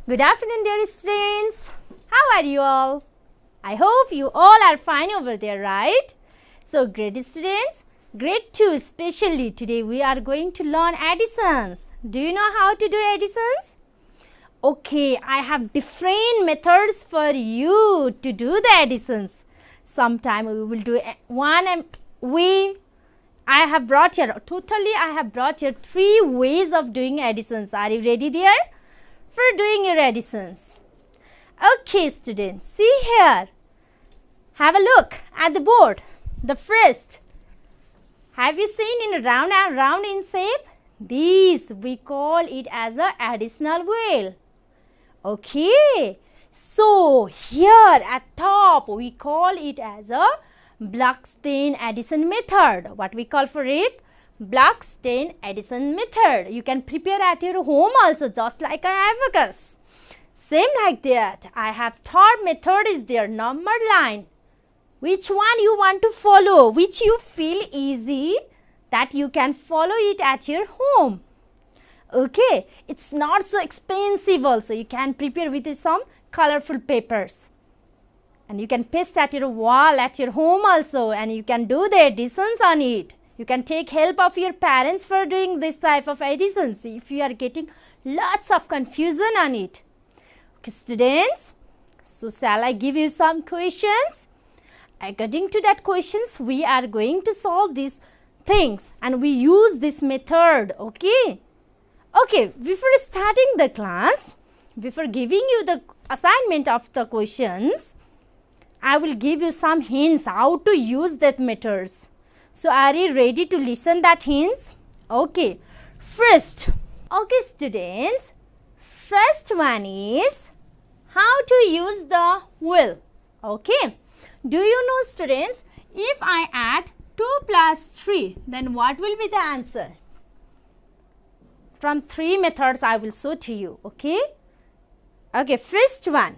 Good afternoon, dear students. How are you all? I hope you all are fine over there, right? So, great students, grade 2 especially, today we are going to learn additions. Do you know how to do additions? Okay, I have different methods for you to do the additions. Sometime we will do one and I have brought here 3 ways of doing additions. Are you ready there for doing your additions? Okay, students, see here. Have a look at the board. The first, have you seen in round in shape? This we call it as a additional wheel. Okay, so here at top we call it as a Bloch-Stain addition method. What we call for it? Bloch-Stain addition method. You can prepare at your home also, just like an abacus. Same like that. I have third method is there, number line. Which one you want to follow? Which you feel easy that you can follow it at your home. Okay, it's not so expensive also. You can prepare with some colorful papers. And you can paste at your wall at your home also, and you can do the additions on it. You can take help of your parents for doing this type of additions if you are getting lots of confusion on it. Okay, students, so shall I give you some questions? According to that questions, we are going to solve these things and we use this method, okay? Okay, before starting the class, before giving you the assignment of the questions, I will give you some hints how to use that methods. So, are you ready to listen that hints? Okay, first, okay students, first one is how to use the wheel. Okay, do you know students, if I add 2 plus 3, then what will be the answer? From 3 methods I will show to you, okay? Okay, first one,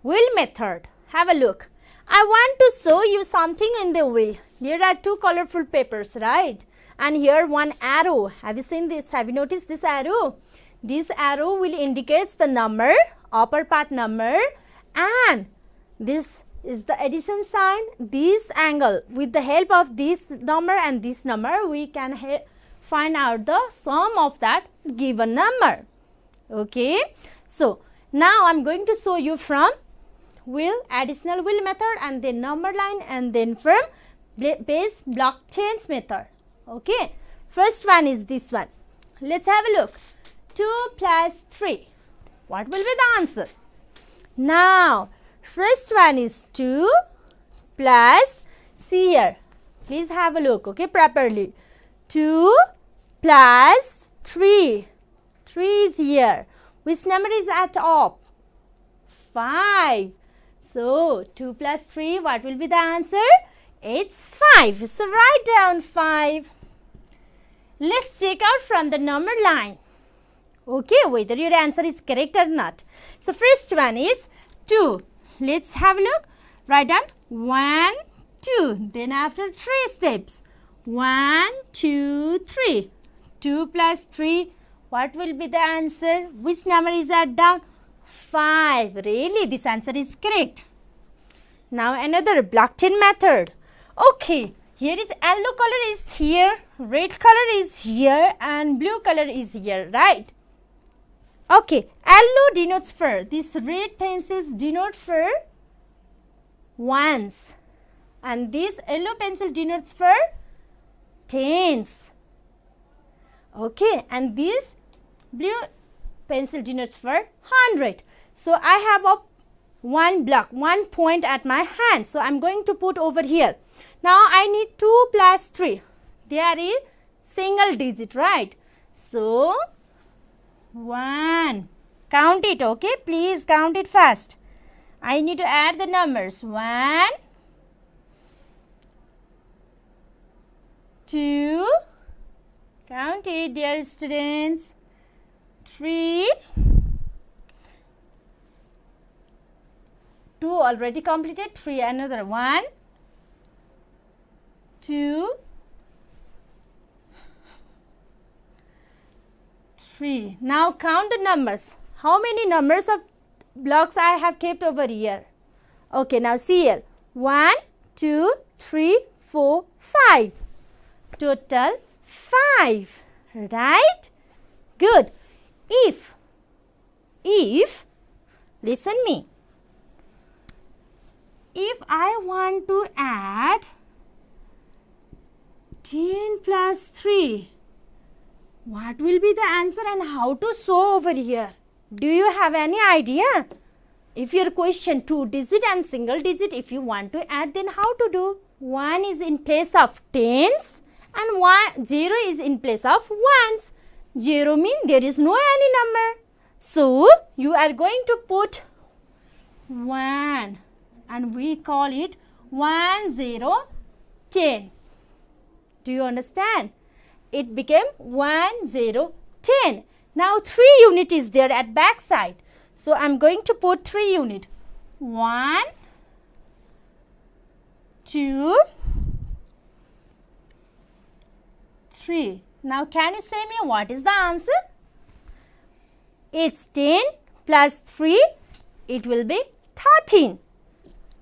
wheel method. Have a look. I want to show you something in the wheel. There are 2 colorful papers, right? And here one arrow. Have you seen this? Have you noticed this arrow? This arrow will indicate the number, upper part number, and this is the addition sign, this angle. With the help of this number and this number, we can find out the sum of that given number. Okay. So, now I am going to show you from wheel, additional wheel method, and then number line, and then from base Bloch-Stain method. Okay. First one is this one. Let's have a look. 2 plus 3. What will be the answer? Now, first one is 2 plus, see here, please have a look, okay, properly. 2 plus 3. 3 is here. Which number is at top? 5. So, 2 plus 3, what will be the answer? It's 5. So, write down 5. Let's check out from the number line. Okay, whether your answer is correct or not. So, first one is 2. Let's have a look. Write down 1, 2. Then after 3 steps. 1, 2, 3. 2 plus 3. What will be the answer? Which number is that down? 5. Really, this answer is correct. Now another Bloch-Stain method. Okay, here is yellow color is here, red color is here, and blue color is here, right? Okay, yellow denotes for, these red pencils denote for ones, and this yellow pencil denotes for tens. Okay, and this blue pencil denotes for 100. So, I have a one block, 1 point at my hand. So, I am going to put over here. Now, I need 2 plus 3. There is single digit, right? So, 1. Count it, okay? Please count it fast. I need to add the numbers. 1, 2, count it, dear students. 3, 2 already completed, 3 another 1, 2, 3. Now count the numbers. How many numbers of blocks I have kept over here? Okay, now see here. 1, 2, 3, 4, 5. Total 5. Right? Good. If, listen me. If I want to add 10 plus 3, what will be the answer and how to show over here? Do you have any idea? If your question 2 digit and single digit, if you want to add, then how to do? 1 is in place of tens and 0 is in place of ones. 0 means there is no any number. So, you are going to put 1 and we call it 1, 0, 10. Do you understand? It became 1, 0, 10. Now 3 unit is there at back side. So I am going to put 3 unit. 1, 2, 3. Now can you say me what is the answer? It's 10 plus 3. It will be 13.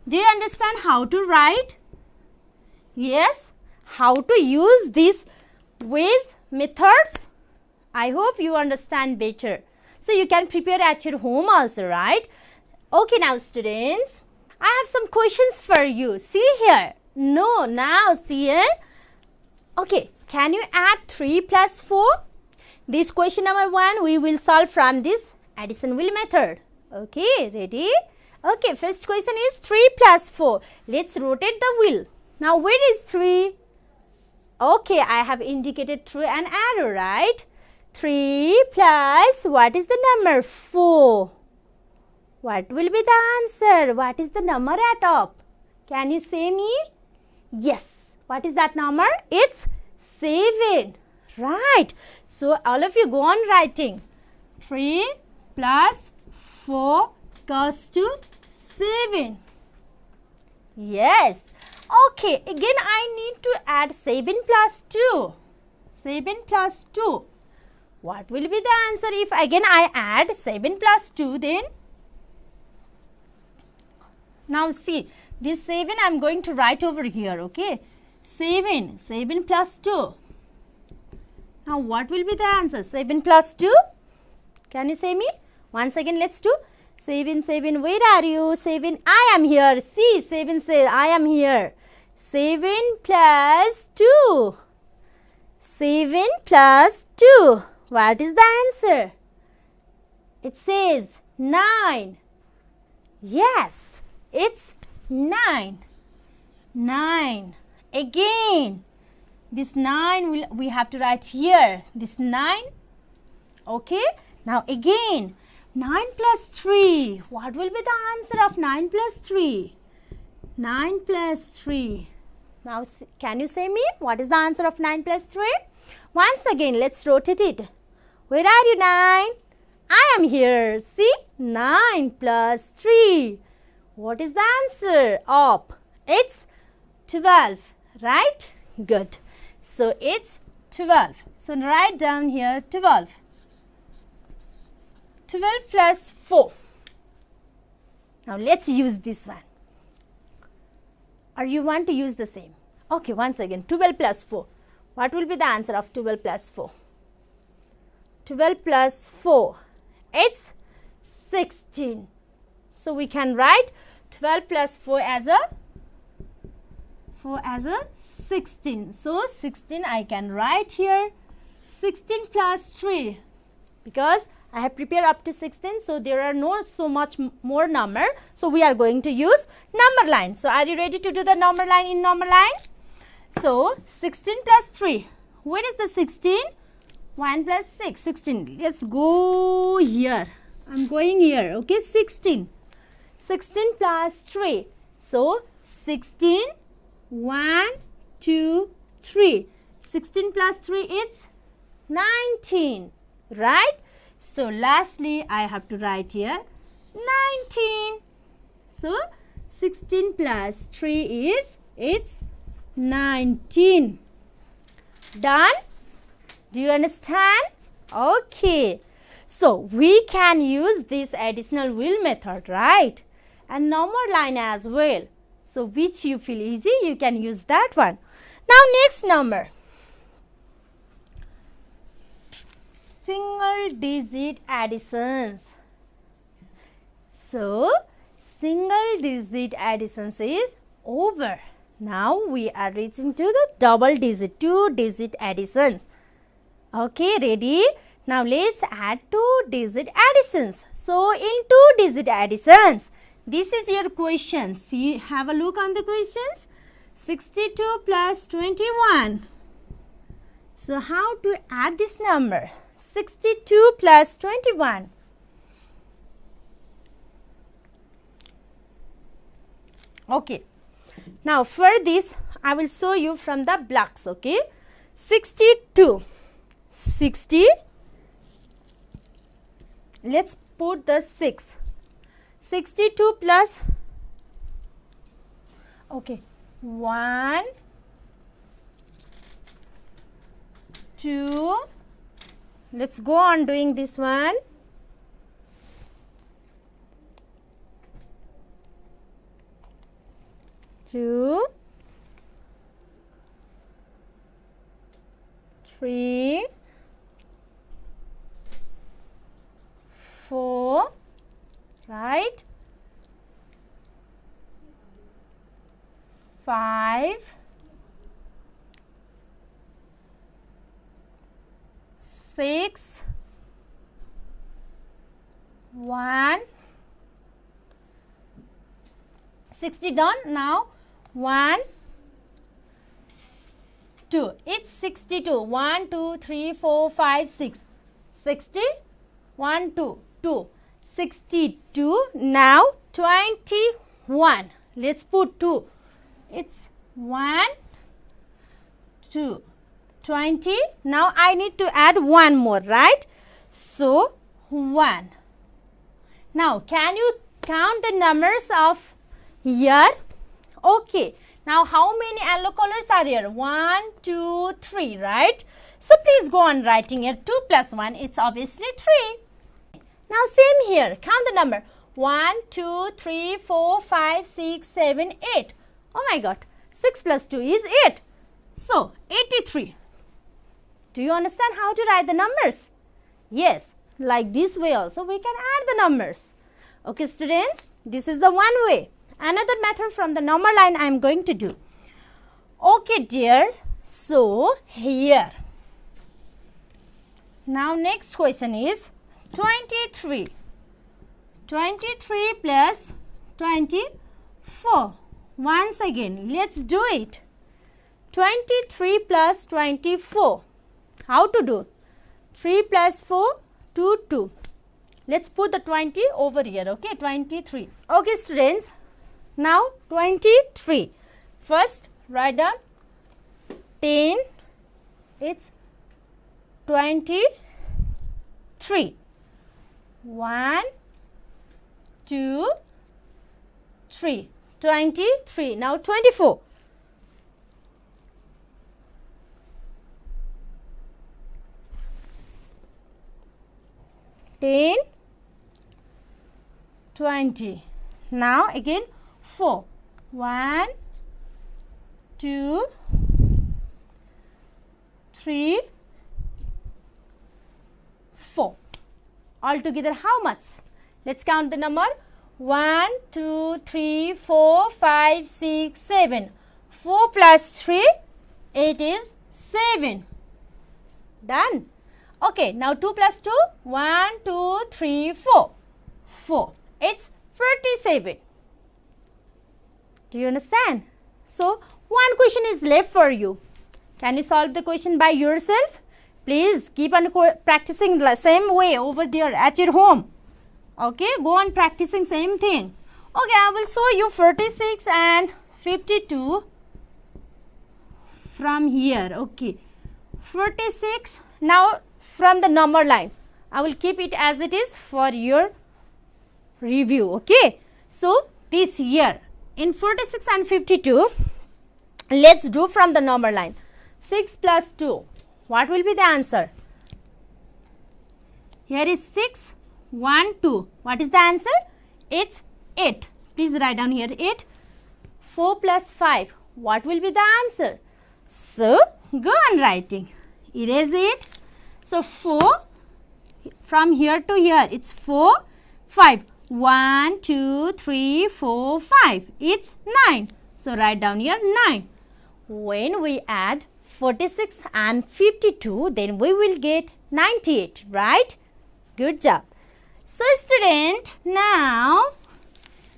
Do you understand how to write? Yes. How to use these ways, methods? I hope you understand better. So you can prepare at your home also, right? Okay, now students, I have some questions for you. See here. No, now see here. Okay, can you add 3 plus 4? This question number 1 we will solve from this addition wheel method. Okay, ready? Okay, first question is 3 plus 4. Let's rotate the wheel. Now where is 3? Okay, I have indicated through an arrow, right? 3 plus, what is the number? 4. What will be the answer? What is the number at top? Can you say me? Yes. What is that number? It's 7. Right. So, all of you go on writing. 3 plus 4 goes to 7. Yes. Okay. Again, I need to add 7 plus 2. 7 plus 2. What will be the answer if again I add 7 plus 2 then? Now see, this 7 I am going to write over here, okay? 7 plus 2. Now what will be the answer? 7 plus 2? Can you say me? Once again let's do. 7, where are you? 7, I am here. See, 7 says I am here. 7 plus 2. 7 plus 2. What is the answer? It says 9. Yes, it's 9. 9. Again, this 9 we have to write here. This 9. Okay. Now again, 9 plus 3. What will be the answer of 9 plus 3? 9 plus 3. Now can you say me? What is the answer of 9 plus 3? Once again, let's rotate it. Where are you, 9? I am here. See? 9 plus 3. What is the answer? Up. It's 12. Right? Good. So, it's 12. So, write down here 12. 12 plus 4. Now, let's use this one. Or you want to use the same? Okay, once again, 12 plus 4. What will be the answer of 12 plus 4? 12 plus 4. It's 16. So, we can write 12 plus 4 as a 16. So, 16 I can write here. 16 plus 3. Because I have prepared up to 16. So, there are no so much more number. So, we are going to use number line. So, are you ready to do the number line in number line? So, 16 plus 3. Where is the 16? 1 plus 6. 16. Let's go here. I am going here. Okay, 16. 16 plus 3. So, 16. 1, 2, 3. 16 plus 3 is 19. Right? So, lastly, I have to write here 19. So, 16 plus 3 is, it's 19. Done? Do you understand? Okay. So we can use this additional wheel method, right? And number line as well. So which you feel easy, you can use that one. Now next number. Single digit additions. So single digit additions is over. Now we are reaching to the double digit, 2-digit additions. Okay, ready? Now let's add 2-digit additions. So in 2-digit additions, this is your question. See, have a look on the questions. 62 plus 21. So how to add this number? 62 plus 21. Okay. Now for this, I will show you from the blocks. Okay. 62. 60. Let's put the 6. 62 plus, okay, 1, 2, let's go on doing this one. 2, 3, 4, right, 5, 6, 1, 60 done. Now 1, 2, it's 62. 1, 2, 3, 4, 5, 6, 60, 1, 2, 2, 62. Now 21. Let's put 2. It's 1, 2, 20. Now I need to add one more, right? So 1. Now can you count the numbers of here? Okay. Now how many yellow colors are here? 1, 2, 3, right? So please go on writing here. 2 plus 1, it's obviously 3. Now same here. Count the number. 1, 2, 3, 4, 5, 6, 7, 8. Oh my God. 6 plus 2 is 8. So 83. Do you understand how to write the numbers? Yes. Like this way also we can add the numbers. Okay students. This is the one way. Another method from the number line I am going to do. Okay dear. So here. Now next question is 23. 23 plus 24. Once again, let's do it. 23 plus 24. How to do? 3 plus 4, 2, 2. Let's put the 20 over here, okay? 23. Okay, students. Now, 23. First, write down 10. It's 23. 1, 2, 3. 23. Now 24. 10, 20. Now again 4. 1, 2, 3, 4. Altogether how much? Let's count the number. 1, 2, 3, 4, 5, 6, 7. 4 plus 3, it is 7. Done. Okay, now 2 plus 2, 1, 2, 3, 4. 4. It's 47. Do you understand? So, one question is left for you. Can you solve the question by yourself? Please keep on practicing the same way over there at your home. Okay, go on practicing same thing. Okay, I will show you 46 and 52 from here. Okay, 46. Now from the number line, I will keep it as it is for your review. Okay, so this here in 46 and 52, let's do from the number line. 6 plus 2. What will be the answer? Here is 6, 1, 2. What is the answer? It's 8. Please write down here 8. 4 plus 5. What will be the answer? So, go on writing. Erase it. So, 4. From here to here, it's 4, 5. 1, 2, 3, 4, 5. It's 9. So, write down here 9. When we add 46 and 52, then we will get 98, right? Good job. So, student, now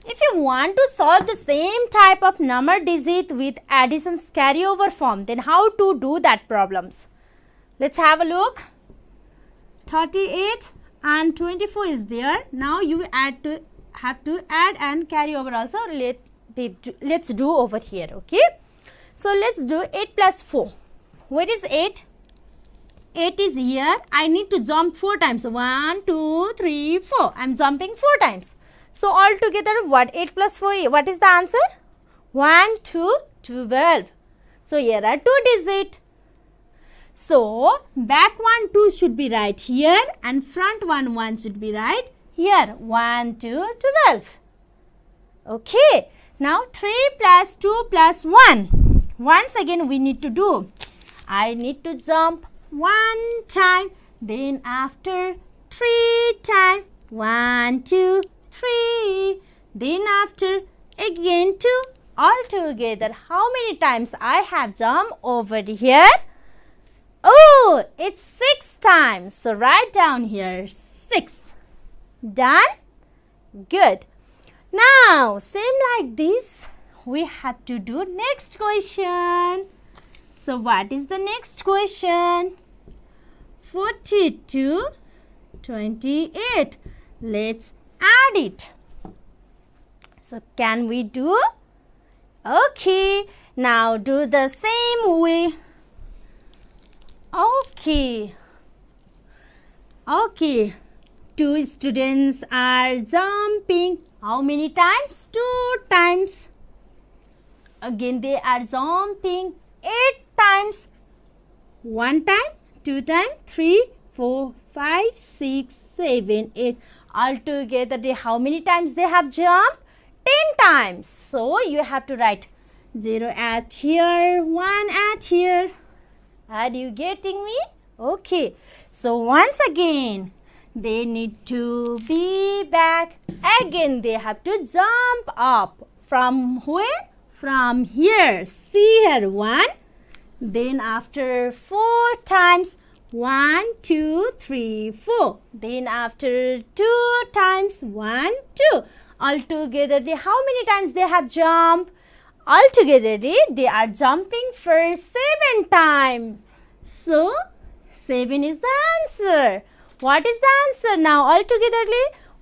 if you want to solve the same type of number digit with additions carryover form, then how to do that problems? Let's have a look. 38 and 24 is there. Now you have to add and carry over also. Let's do over here, okay? So let's do 8 plus 4. Where is 8? 8 is here. I need to jump 4 times. 1, 2, 3, 4. I am jumping 4 times. So altogether what? 8 plus 4, what is the answer? 1, 2, 12. So here are 2 digits. So back 1, 2 should be right here and front 1, 1 should be right here. 1, 2, 12. Okay. Now 3 plus 2 plus 1. Once again we need to do. I need to jump 1 time. Then after 3 times. 1, 2, 3. Then after again 2. Altogether how many times I have jumped over here? Oh, it's 6 times. So write down here 6. Done? Good. Now, same like this, we have to do next question. So what is the next question? 42, 28. Let's add it. So can we do? Okay. Now do the same way. Okay. 2 students are jumping. How many times? 2 times. Again they are jumping 8 times. 1 time, 2 times, 3, 4, 5, 6, 7, 8. Altogether how many times they have jumped? 10 times. So you have to write 0 at here, 1 at here. Are you getting me? Okay. So once again, they need to be back. Again, they have to jump up. From where? From here. See here, 1. Then after 4 times, 1, 2, 3, 4. Then after 2 times, 1, 2. Altogether, how many times they have jumped? Altogether, they are jumping for 7 times. So, 7 is the answer. What is the answer now? Altogether,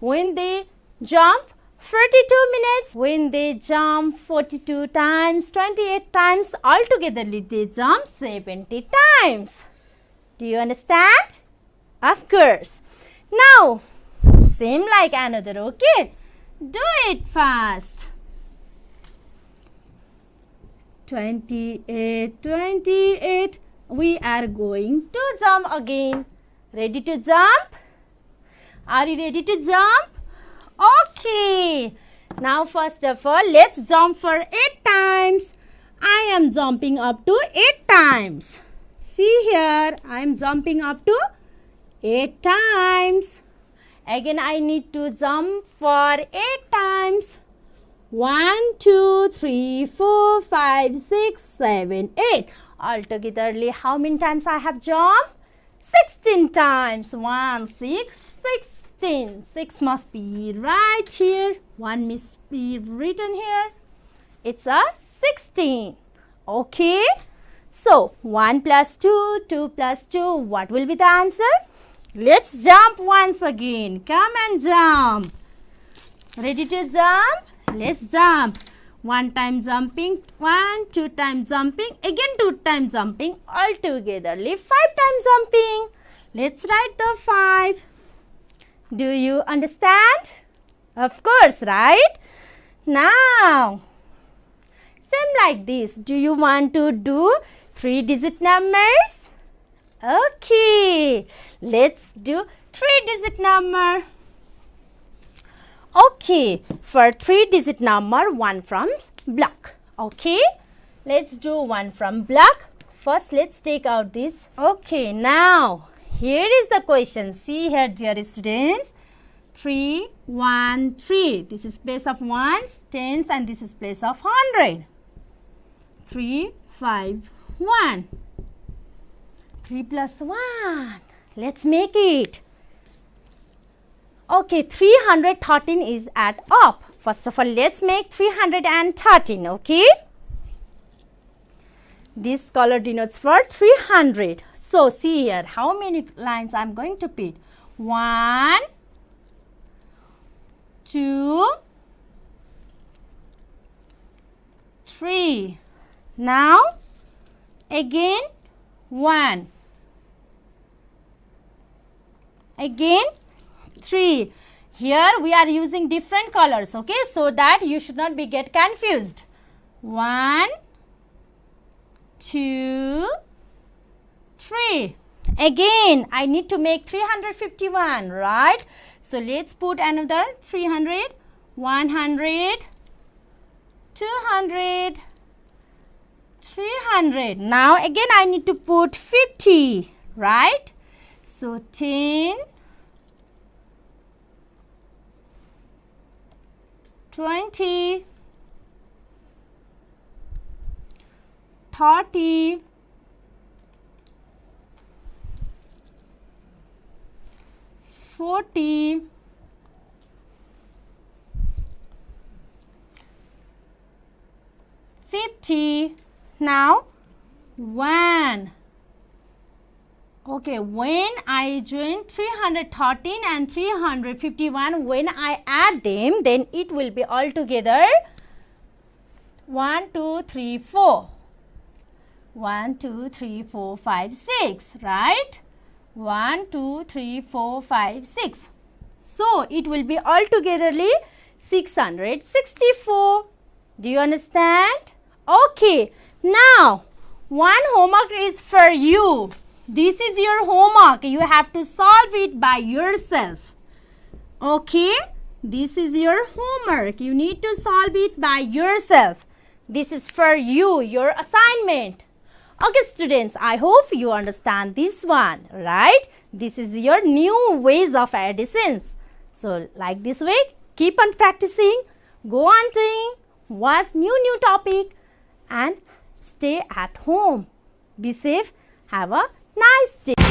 when they jump 42 minutes, when they jump 42 times, 28 times, altogether they jump 70 times. Do you understand? Of course. Now, same like another, okay? Do it fast. 28, 28. We are going to jump again. Ready to jump? Are you ready to jump? Okay. Now first of all, let's jump for 8 times. I am jumping up to 8 times. See here, I am jumping up to 8 times. Again, I need to jump for 8 times. 1, 2, 3, 4, 5, 6, 7, 8. Altogether, how many times I have jumped? 16 times. 1, 6, 16. 6 must be right here. 1 must be written here. It's a 16. Okay. So, 1 plus 2, 2 plus 2. What will be the answer? Let's jump once again. Come and jump. Ready to jump? Let's jump. 1 time jumping, 1, 2 times jumping, again 2 times jumping, altogether 5 times jumping. Let's write the 5. Do you understand? Of course, right? Now, same like this. Do you want to do 3-digit numbers? Okay. let's do 3-digit number. Okay, for 3-digit number, 1 from block. Okay, let's do 1 from block. First, let's take out this. Okay, now here is the question. See here, dear students. 3, 1, 3. This is place of ones, tens, and this is place of 100. 3, 5, 1. 3 plus 1. Let's make it. Okay, 313 is at up. First of all, let's make 313. Okay. This color denotes for 300. So, see here, how many lines I am going to put? 1, 2, 3. Now, again 1. Again 3. Here we are using different colors, okay, so that you should not get confused. 1, 2, 3. Again, I need to make 351, right? So, let's put another 300, 100, 200, 300. Now, again, I need to put 50, right? So, 10, 20, 30, 40, 50. Now 1. Okay, when I join 313 and 351, when I add them, then it will be altogether 1, 2, 3, 4. 1, 2, 3, 4, 5, 6, right? 1, 2, 3, 4, 5, 6. So, it will be altogetherly 664. Do you understand? Okay, now one homework is for you. This is your homework. You have to solve it by yourself. Okay, this is your homework. You need to solve it by yourself. This is for you, your assignment. Okay, students, I hope you understand this one, right? This is your new ways of additions. So, like this way, keep on practicing, go on doing, watch new topic, and stay at home. Be safe. Have a nice day.